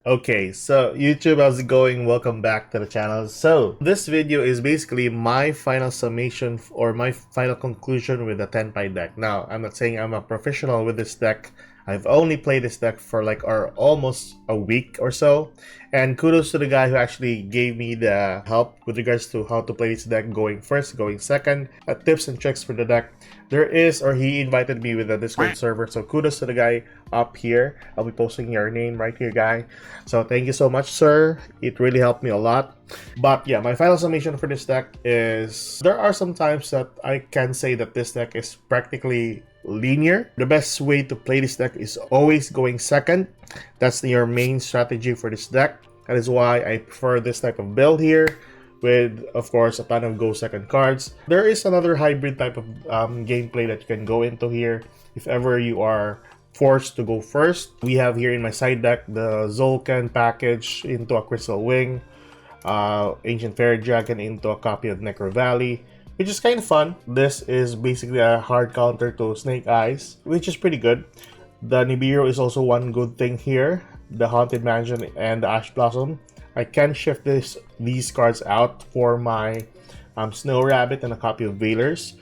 Okay, so YouTube, how's it going? Welcome back to the channel. So this video is basically my final summation or my final conclusion with the Tenpai deck. Now, I'm not saying I'm a professional with this deck. I've only played this deck for like almost a week or so. And kudos to the guy who actually gave me the help with regards to how to play this deck, going first, going second, tips and tricks for the deck. He invited me with a Discord server, so kudos to the guy up here. I'll be posting your name right here, guy. So thank you so much, sir. It really helped me a lot. But yeah, my final summation for this deck is there are some times that I can say that this deck is practically linear. The best way to play this deck is always going second. That's your main strategy for this deck. That is why I prefer this type of build here, with, of course, a ton of go second cards. There is another hybrid type of gameplay that you can go into here if ever you are forced to go first. We have here in my side deck the Zolkan package into a Crystal Wing, Ancient Fairy Dragon into a copy of Necro Valley, which is kind of fun. This is basically a hard counter to Snake Eyes, which is pretty good. The Nibiru is also one good thing here. The Haunted Mansion and the Ash Blossom. I can shift these cards out for my Snow Rabbit and a copy of Veilers.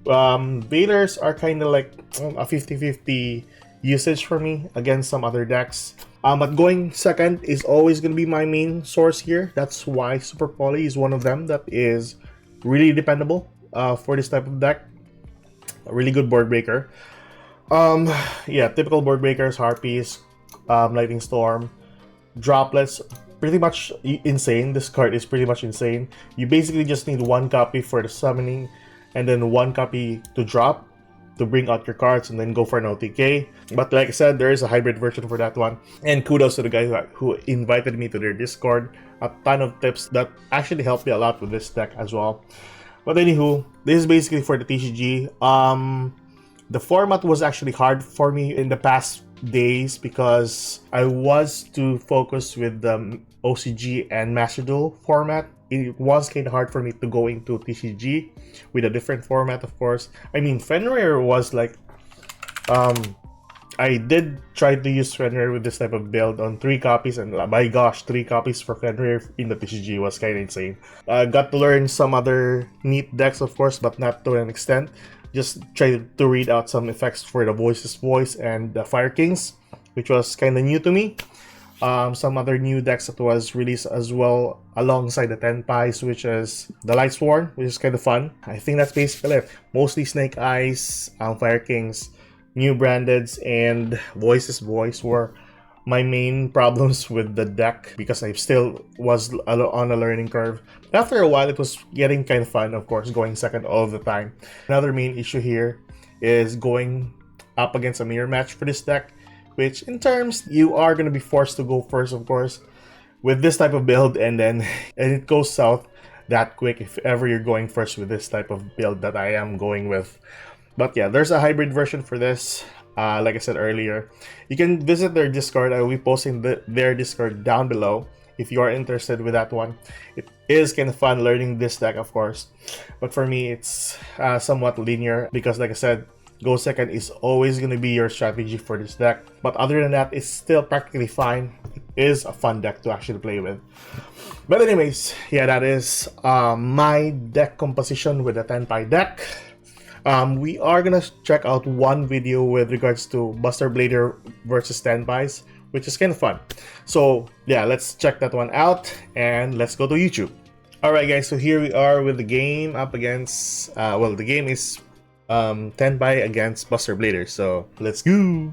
Veilers are kind of like a 50-50 usage for me against some other decks. But going second is always going to be my main source here. That's why Super Poly is one of them that is really dependable for this type of deck. A really good board breaker. Yeah, typical board breakers, Harpies, Lightning Storm, Droplets, pretty much insane. This card is pretty much insane. You basically just need one copy for the summoning and then one copy to drop to bring out your cards and then go for an OTK. But like I said, there is a hybrid version for that one. And kudos to the guy who invited me to their Discord. A ton of tips that actually helped me a lot with this deck as well. But anywho, this is basically for the TCG. The format was actually hard for me in the past days because I was too focused with the OCG and Master Duel format. It was kind of hard for me to go into TCG with a different format, of course. I mean, Fenrir was like, I did try to use Fenrir with this type of build on 3 copies, and my gosh, 3 copies for Fenrir in the TCG was kind of insane. I got to learn some other neat decks, of course, but not to an extent. Just try to read out some effects for the Voices Voice and the Fire Kings, which was kind of new to me. Some other new decks that was released as well alongside the Tenpais, which is the Lightsworn, which is kind of fun. I think that's basically it. Mostly Snake Eyes, Fire Kings, new brandeds, and Voices Voice were my main problems with the deck because I still was on a learning curve. After a while, it was getting kind of fun, of course, going second all the time. Another main issue here is going up against a mirror match for this deck, which in terms, you are going to be forced to go first, of course, with this type of build, and it goes south that quick if ever you're going first with this type of build that I am going with. But yeah, there's a hybrid version for this. Like I said earlier, you can visit their Discord. I will be posting their Discord down below if you are interested with that one. It is kind of fun learning this deck, of course, but for me it's somewhat linear because, like I said, go second is always going to be your strategy for this deck. But other than that, it's still practically fine. It is a fun deck to actually play with. But anyways, yeah, that is my deck composition with the Tenpai deck. We are gonna check out one video with regards to Buster Blader versus Tenpais, which is kind of fun. So yeah, let's check that one out and let's go to YouTube. Alright guys, so here we are with the game up against, well, the game is Tenpai against Buster Blader, so let's go!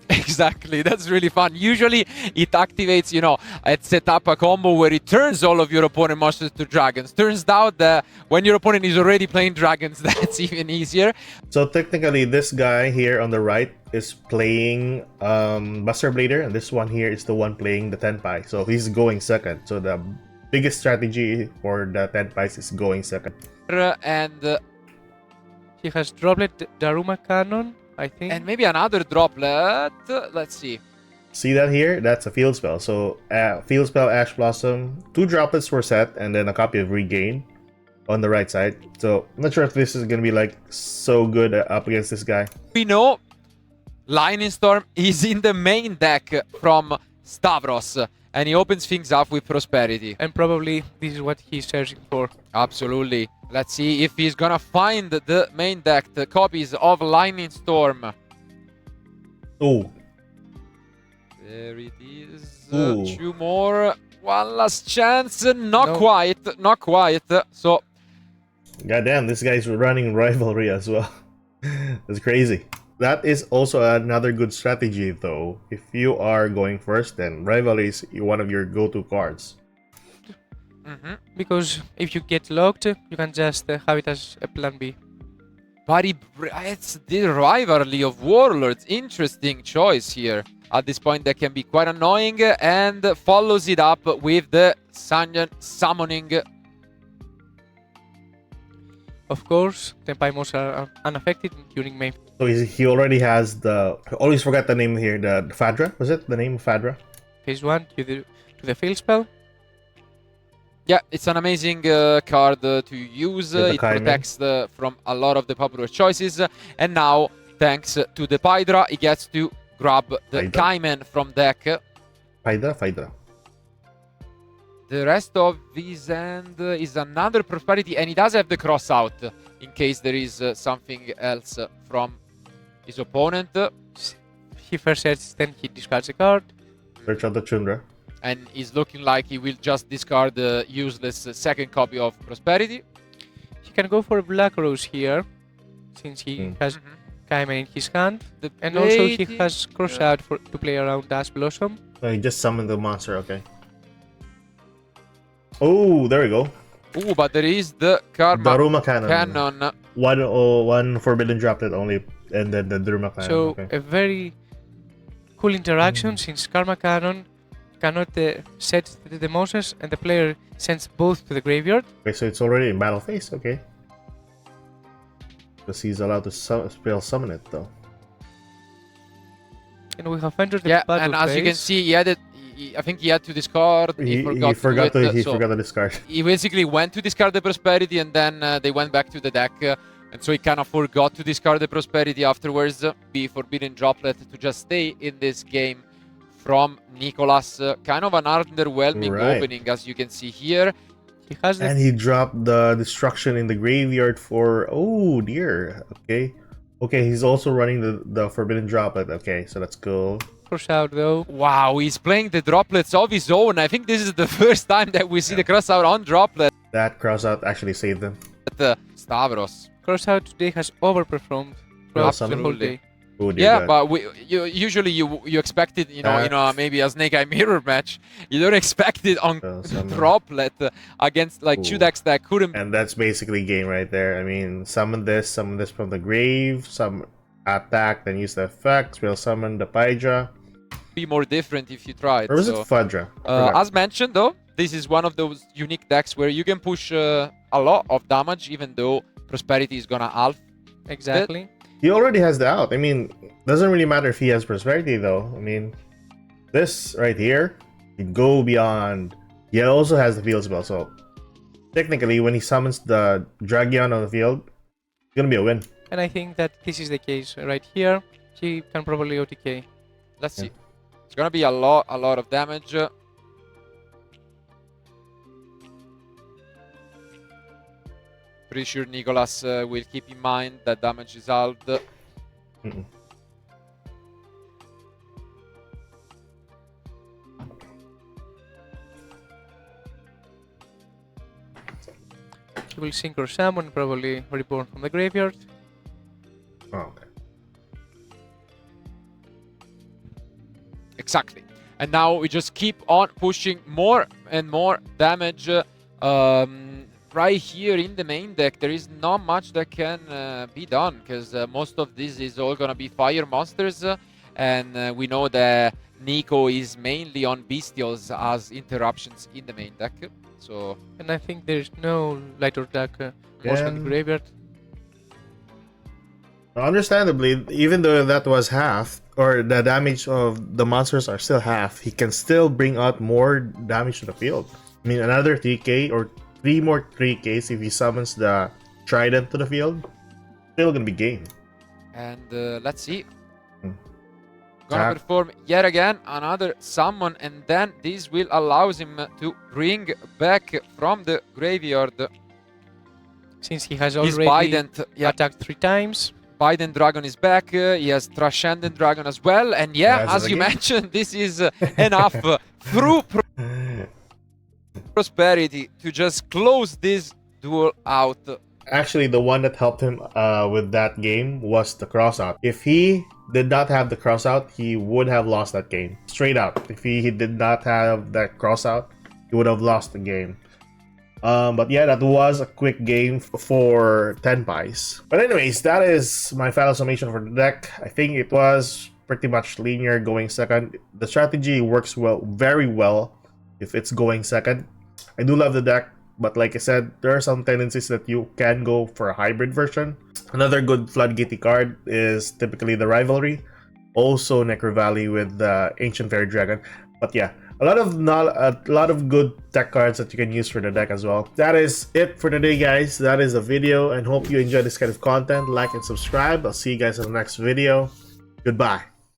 Exactly, that's really fun. Usually it activates, it set up a combo where it turns all of your opponent monsters to dragons. Turns out that when your opponent is already playing dragons, that's even easier. So technically this guy here on the right is playing Buster Blader, and this one here is the one playing the Tenpai. So he's going second. So the biggest strategy for the Tenpais is going second. And he has droplet Daruma Cannon, I think. And maybe another droplet. Let's see. See that here? That's a field spell. So field spell, Ash Blossom, 2 droplets were set, and then a copy of Regain on the right side. So I'm not sure if this is gonna be like so good up against this guy. We know Lightning Storm is in the main deck from Stavros. And he opens things up with Prosperity. And probably this is what he's searching for. Absolutely. Let's see if he's gonna find the main deck, the copies of Lightning Storm. Oh, There it is. Ooh. 2 more. One last chance. Not No. quite. Not quite. So, goddamn, this guy's running rivalry as well. That's crazy. That is also another good strategy, though. If you are going first, then rivalry is one of your go-to cards. Because if you get locked, you can just have it as a plan B. but it's the rivalry of Warlords. Interesting choice here. At this point, that can be quite annoying, and follows it up with the Sanyan summoning. Of course, Tenpai mods are unaffected during main. So he already has the... I always forgot the name here. The Fadra? Was it the name of Fadra? Phase 1 to the field spell. Yeah, it's an amazing card to use. With the It Kaimen. protects from a lot of the popular choices. And now, thanks to the Pydra, he gets to grab the Pydra? Kaimen from deck. Pydra. The rest of his hand is another Prosperity, and he does have the cross out in case there is something else from his opponent. He first searches, then he discards a card. Search out the Chundra. And he's looking like he will just discard the useless second copy of Prosperity. He can go for a Black Rose here, since he has Kaimen in his hand. The And also he baiting- has cross out to play around Dash Blossom. Oh, he just summoned the monster, okay. Oh, there we go. Ooh, but there is the Karma Daruma Cannon. Cannon. One forbidden droplet only, and then the Daruma Cannon. So okay. a very cool interaction, since Karma Cannon cannot set the monsters, and the player sends both to the graveyard. Okay, so it's already in battle phase, okay. Because he's allowed to spell summon it, though. And we have entered the Yeah, battle and as you can phase. see, he had it. I think he had to discard. He forgot to do it. He So forgot to discard. he basically went to discard the Prosperity, and then they went back to the deck. And so he kind of forgot to discard the Prosperity afterwards. Be Forbidden Droplet to just stay in this game from Nicholas. Kind of an underwhelming Right. opening, as you can see here. He has the And he dropped the destruction in the graveyard for... Oh, dear. Okay. Okay, he's also running the Forbidden Droplet. Okay, so that's cool. cross out though. Wow, he's playing the droplets of his own. I think this is the first time that we see the cross out on droplet. That crossout actually saved them. Stavros. Cross out today has overperformed throughout the whole Absolutely. day. Oh, dear Yeah, God. but usually you expect it, maybe a Snake Eye Mirror match. You don't expect it on droplet against like two Ooh. decks that couldn't. And that's basically game right there. I mean, summon this from the grave, some attack, then use the effects. We'll summon the Pydra. Be more different if you tried. Or was so. it Fudra? I forgot. As mentioned, though, this is one of those unique decks where you can push a lot of damage, even though Prosperity is gonna half. Exactly. He already has the out. I mean, doesn't really matter if he has Prosperity, though. I mean, this right here, he'd go beyond. He also has the field spell, so technically, when he summons the Dragion on the field, it's gonna be a win. And I think that this is the case right here. He can probably OTK. Let's see. It's gonna be a lot of damage. Pretty sure Nicholas will keep in mind that damage is halved. He will synchro summon, probably reborn from the graveyard. Oh, okay. Exactly. And now we just keep on pushing more and more damage. Right here in the main deck, there is not much that can be done, because most of this is all gonna be fire monsters, and we know that Nico is mainly on bestials as interruptions in the main deck. So And I think there is no light or dark monster in the Yeah. graveyard. Understandably, even though that was half, or the damage of the monsters are still half, he can still bring out more damage to the field. I mean, another 3k or 3 more 3ks if he summons the Trident to the field, still gonna be game. and let's see. Gonna perform yet again another summon, and then this will allows him to bring back from the graveyard Since he has his already Bident. Yeah, attacked 3 times. Bident Dragon is back. He has Transcendent Dragon as well. And yeah, Yes, as you again. mentioned, this is enough through prosperity to just close this duel out. Actually, the one that helped him with that game was the crossout. If he did not have the crossout, he would have lost that game. Straight out. If he did not have that crossout, he would have lost the game. But yeah, that was a quick game for Tenpais. But anyways, that is my final summation for the deck. I think it was pretty much linear going second. The strategy works very well if it's going second. I do love the deck, but like I said, there are some tendencies that you can go for a hybrid version. Another good floodgatey card is typically the Rivalry, also Necro Valley with the Ancient Fairy Dragon. But yeah, a lot of good tech cards that you can use for the deck as well. That is it for today, guys. That is the video, and hope you enjoy this kind of content. Like and subscribe. I'll see you guys in the next video. Goodbye.